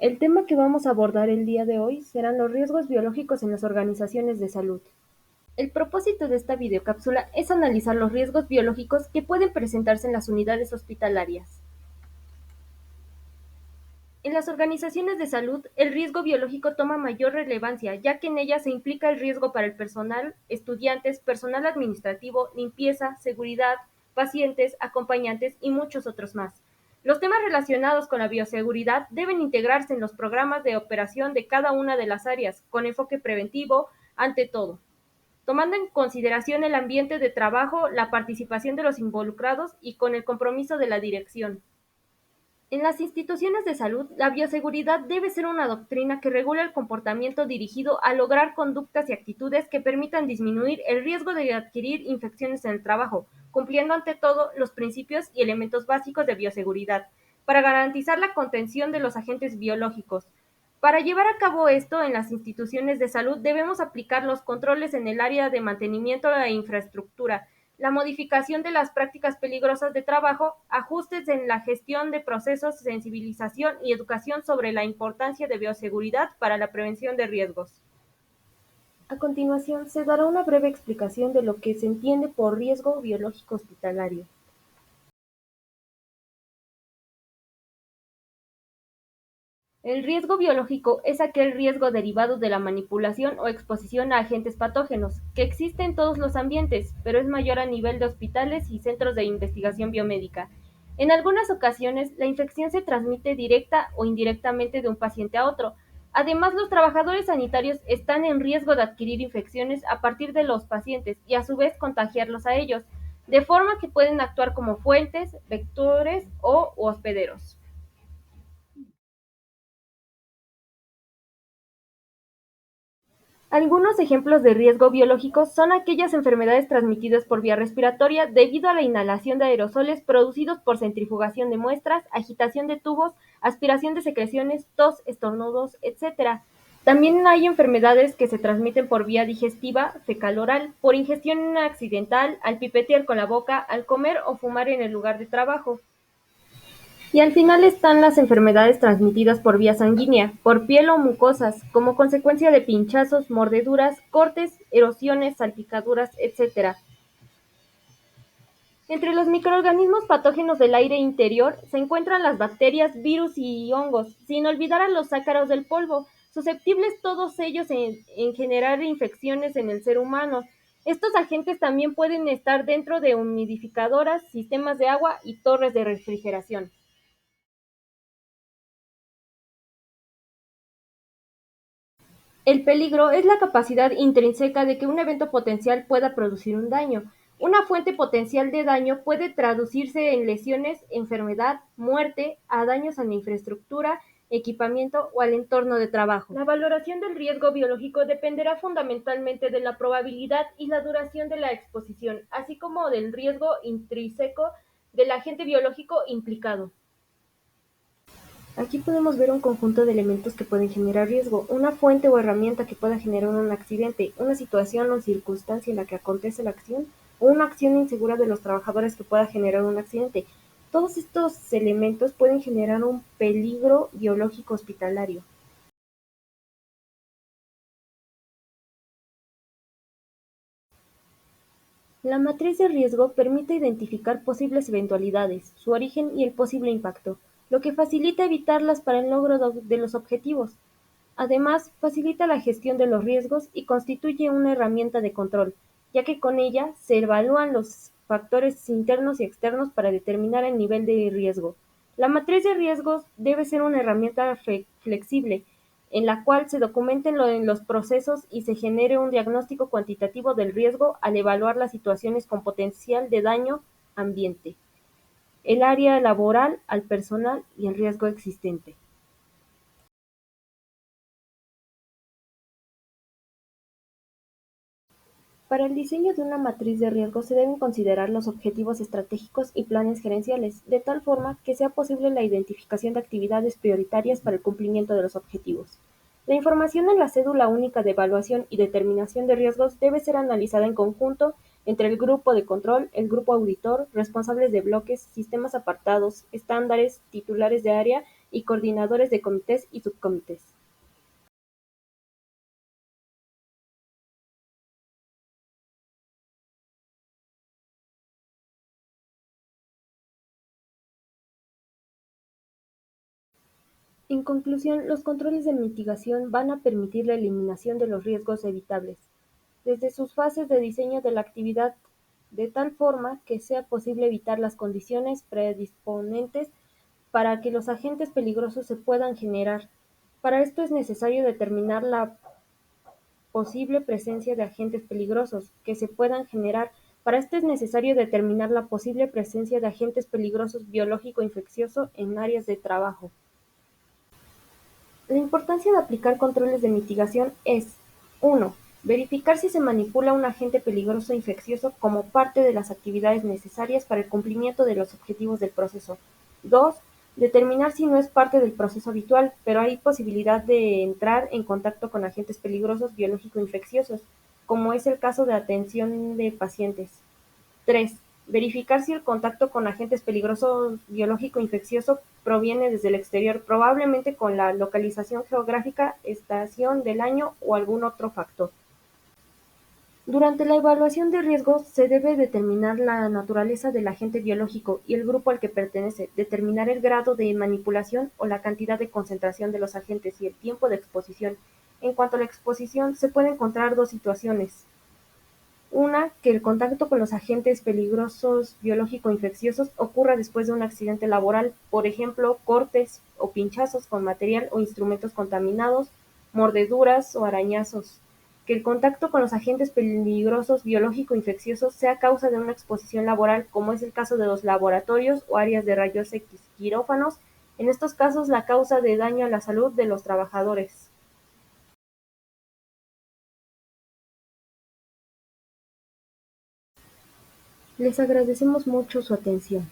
El tema que vamos a abordar el día de hoy serán los riesgos biológicos en las organizaciones de salud. El propósito de esta videocápsula es analizar los riesgos biológicos que pueden presentarse en las unidades hospitalarias. En las organizaciones de salud, el riesgo biológico toma mayor relevancia, ya que en ellas se implica el riesgo para el personal, estudiantes, personal administrativo, limpieza, seguridad, pacientes, acompañantes y muchos otros más. Los temas relacionados con la bioseguridad deben integrarse en los programas de operación de cada una de las áreas, con enfoque preventivo ante todo, tomando en consideración el ambiente de trabajo, la participación de los involucrados y con el compromiso de la dirección. En las instituciones de salud, la bioseguridad debe ser una doctrina que regule el comportamiento dirigido a lograr conductas y actitudes que permitan disminuir el riesgo de adquirir infecciones en el trabajo, cumpliendo ante todo los principios y elementos básicos de bioseguridad, para garantizar la contención de los agentes biológicos. Para llevar a cabo esto en las instituciones de salud debemos aplicar los controles en el área de mantenimiento de la infraestructura, la modificación de las prácticas peligrosas de trabajo, ajustes en la gestión de procesos, sensibilización y educación sobre la importancia de bioseguridad para la prevención de riesgos. A continuación, se dará una breve explicación de lo que se entiende por riesgo biológico hospitalario. El riesgo biológico es aquel riesgo derivado de la manipulación o exposición a agentes patógenos, que existe en todos los ambientes, pero es mayor a nivel de hospitales y centros de investigación biomédica. En algunas ocasiones, la infección se transmite directa o indirectamente de un paciente a otro. Además, los trabajadores sanitarios están en riesgo de adquirir infecciones a partir de los pacientes y a su vez contagiarlos a ellos, de forma que pueden actuar como fuentes, vectores o hospederos. Algunos ejemplos de riesgo biológico son aquellas enfermedades transmitidas por vía respiratoria debido a la inhalación de aerosoles producidos por centrifugación de muestras, agitación de tubos, aspiración de secreciones, tos, estornudos, etc. También hay enfermedades que se transmiten por vía digestiva, fecal-oral, por ingestión accidental, al pipetear con la boca, al comer o fumar en el lugar de trabajo. Y al final están las enfermedades transmitidas por vía sanguínea, por piel o mucosas, como consecuencia de pinchazos, mordeduras, cortes, erosiones, salpicaduras, etc. Entre los microorganismos patógenos del aire interior se encuentran las bacterias, virus y hongos, sin olvidar a los ácaros del polvo, susceptibles todos ellos en generar infecciones en el ser humano. Estos agentes también pueden estar dentro de humidificadoras, sistemas de agua y torres de refrigeración. El peligro es la capacidad intrínseca de que un evento potencial pueda producir un daño. Una fuente potencial de daño puede traducirse en lesiones, enfermedad, muerte, a daños a la infraestructura, equipamiento o al entorno de trabajo. La valoración del riesgo biológico dependerá fundamentalmente de la probabilidad y la duración de la exposición, así como del riesgo intrínseco del agente biológico implicado. Aquí podemos ver un conjunto de elementos que pueden generar riesgo, una fuente o herramienta que pueda generar un accidente, una situación o circunstancia en la que acontece la acción, o una acción insegura de los trabajadores que pueda generar un accidente. Todos estos elementos pueden generar un peligro biológico hospitalario. La matriz de riesgo permite identificar posibles eventualidades, su origen y el posible impacto, lo que facilita evitarlas para el logro de los objetivos. Además, facilita la gestión de los riesgos y constituye una herramienta de control, ya que con ella se evalúan los factores internos y externos para determinar el nivel de riesgo. La matriz de riesgos debe ser una herramienta flexible, en la cual se documenten los procesos y se genere un diagnóstico cuantitativo del riesgo al evaluar las situaciones con potencial de daño ambiente, el área laboral, al personal y el riesgo existente. Para el diseño de una matriz de riesgo se deben considerar los objetivos estratégicos y planes gerenciales, de tal forma que sea posible la identificación de actividades prioritarias para el cumplimiento de los objetivos. La información en la cédula única de evaluación y determinación de riesgos debe ser analizada en conjunto entre el grupo de control, el grupo auditor, responsables de bloques, sistemas apartados, estándares, titulares de área y coordinadores de comités y subcomités. En conclusión, los controles de mitigación van a permitir la eliminación de los riesgos evitables, desde sus fases de diseño de la actividad, de tal forma que sea posible evitar las condiciones predisponentes para que los agentes peligrosos se puedan generar. Para esto es necesario determinar la posible presencia de agentes peligrosos que se puedan generar. Para esto es necesario determinar la posible presencia de agentes peligrosos biológico-infeccioso en áreas de trabajo. La importancia de aplicar controles de mitigación es: 1. Verificar si se manipula un agente peligroso infeccioso como parte de las actividades necesarias para el cumplimiento de los objetivos del proceso. 2. Determinar si no es parte del proceso habitual, pero hay posibilidad de entrar en contacto con agentes peligrosos biológico-infecciosos, como es el caso de atención de pacientes. 3. Verificar si el contacto con agentes peligrosos biológico-infeccioso proviene desde el exterior, probablemente con la localización geográfica, estación del año o algún otro factor. Durante la evaluación de riesgos se debe determinar la naturaleza del agente biológico y el grupo al que pertenece, determinar el grado de manipulación o la cantidad de concentración de los agentes y el tiempo de exposición. En cuanto a la exposición, se pueden encontrar dos situaciones. Una, que el contacto con los agentes peligrosos biológico-infecciosos ocurra después de un accidente laboral, por ejemplo, cortes o pinchazos con material o instrumentos contaminados, mordeduras o arañazos. Que el contacto con los agentes peligrosos biológico-infecciosos sea causa de una exposición laboral, como es el caso de los laboratorios o áreas de rayos X, quirófanos, en estos casos la causa de daño a la salud de los trabajadores. Les agradecemos mucho su atención.